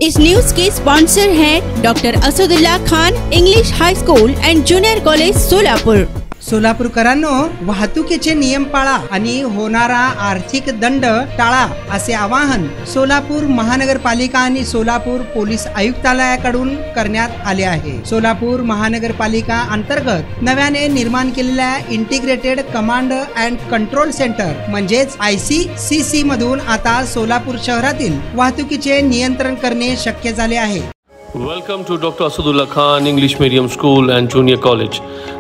इस news के sponsor हैं doctor Asadullah Khan English high school and junior college Solapur. सोलापूरकरांनो, वाहतुकीचे नियम पाळा आणि होणारा आर्थिक दंड टाळा असे आवाहन सोलापूर महानगरपालिका आणि सोलापूर पोलीस आयुक्तालयाकडून करण्यात आले आहे। सोलापूर महानगरपालिका अंतर्गत नव्याने निर्माण केलेल्या integrated command and control centre म्हणजेच ICCC मधून आता सोलापूर शहरातील वाहतुकीचे नियंत्रण करणे शक्य झाले आहे। Welcome to doctor Asadullah Khan English medium school and junior college,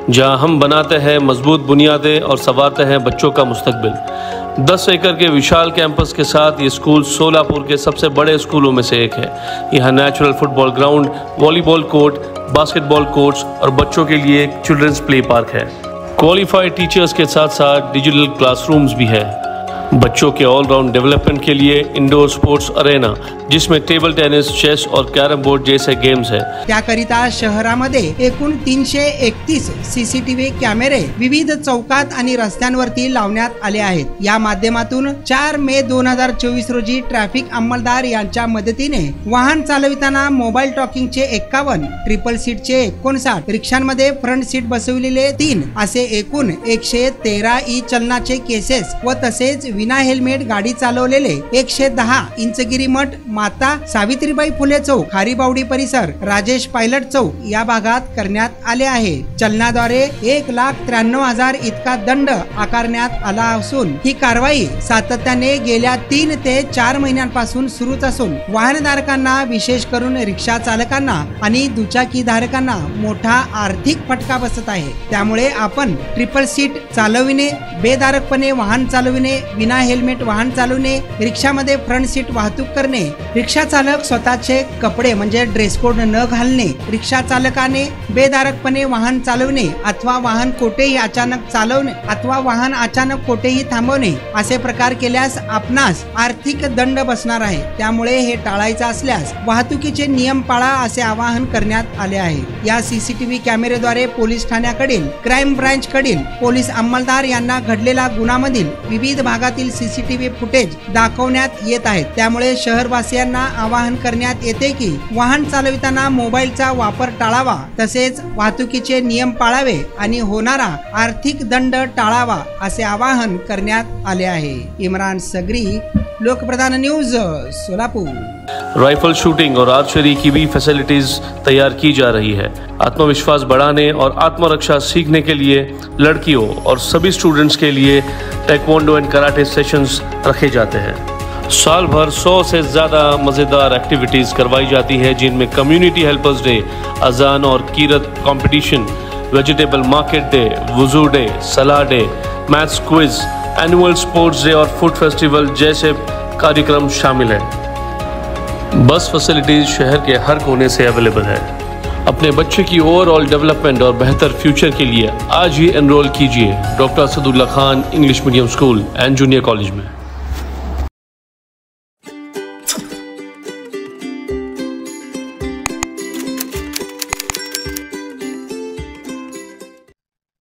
जहां हम बनाते हैं मजबूत बुनियादें और संवारते हैं बच्चों का मुस्तकबिल। 10 एकड़ के विशाल कैंपस के साथ ये स्कूल सोलापुर के सबसे बड़े स्कूलों में से एक है। यहाँ natural football ground, volleyball court, basketball courts और बच्चों के लिए एक चिल्ड्रंस प्ले पार्क है। क्वालिफाइड टीचर्स के साथ साथ डिजिटल क्लासरूम्स भी है। बच्चों के ऑलराउंड डेवलपमेंट के लिए इंडोर स्पोर्ट्स अरेना, जिसमें टेबल टेनिस, चेस और कैरम बोर्ड जैसे गेम्स है। त्याकरिता शहरामध्ये एकूण 331 CCTV कॅमेरे विविध चौकात आणि रस्त्यांवरती लावण्यात आले आहेत। या माध्यमातून 4 मे 2024 रोजी ट्रॅफिक अंमलदार यांच्या मदतीने वाहन चालविताना मोबाईल टॉकिंगचे 51, ट्रिपल सीटचे 59, रिक्षांमध्ये फ्रंट सीट बसविलेले 3 असे एकूण 113 ई चलनाचे केसेस व तसेच विना हेल्मेट गाडी चालवलेले 110 इंचगिरी मठ, माता सावित्रीबाई फुले चौक, खारीबावडी परिसर, राजेश पायलट चौक या भागात करण्यात आले आहे। चलनाद्वारे 1,93,000 इतका दंड आकारण्यात आला असून ही कारवाई सातत्याने गेल्या 3 ते 4 महिन्यांपासून सुरूच असून वाहनधारकांना, विशेष करून रिक्षा चालकांना आणि दुचाकी धारकांना मोठा आर्थिक फटका बसत आहे। त्यामुळे आपण ट्रिपल सीट चालविणे, बेदारकपणे वाहन चालविणे, विना हेल्मेट वाहन चालवणे, रिक्षामध्ये फ्रंट सीट वाहतूक करणे, रिक्षा चालक स्वतःचे कपडे म्हणजे ड्रेस कोड न घालणे, रिक्षा चालकाने बेदारकपणे वाहन चालवणे अथवा वाहन कोठेही अचानक कोठेही थांबवणे असे प्रकार केल्यास आपणास आर्थिक दंड बसणार आहे। त्यामुळे हे टाळायचे असल्यास वाहतुकीचे नियम पाळा असे आवाहन करण्यात आले आहे। या CCTV कॅमेरेद्वारे पोलीस ठाण्याकडील, क्राइम ब्रांच कडील पोलीस अंमलदार यांना घडलेला गुन्हामधील विविध भागातील CCTV फुटेज दाखवण्यात येत आहेत। त्यामुळे शहरवासियांना आवाहन करण्यात येते की वाहन चालविताना मोबाईलचा वापर टाळावा, तसेच वाहतुकीचे नियम पाळावे आणि होणारा आर्थिक दंड टाळावा असे आवाहन करण्यात आले आहे। इमरान सगरी, Lokpradhan news, Solapur. Rifle shooting और आर्चरी की भी फैसिलिटीज तैयार की जा रही है। आत्मविश्वास बढ़ाने और आत्मरक्षा सीखने के लिए लड़कियों और सभी स्टूडेंट्स के लिए टेक्वांडो एंड कराटे सेशंस रखे जाते हैं। साल भर 100 से ज़्यादा मज़ेदार एक्टिविटीज़ करवाई जाती है, जिनमें कम्युनिटी हेल्पर्स डे, अजान और कीरत कंपटीशन, वेजिटेबल मार्केट डे, वुजू डे, सलाह day, maths quiz, annual sports day और फूड फेस्टिवल जैसे कार्यक्रम शामिल हैं। बस फैसिलिटीज शहर के हर कोने से अवेलेबल है। अपने बच्चे की ओवरऑल डेवलपमेंट और बेहतर फ्यूचर के लिए आज ही एनरोल कीजिए doctor Asadullah Khan English medium school and junior college में।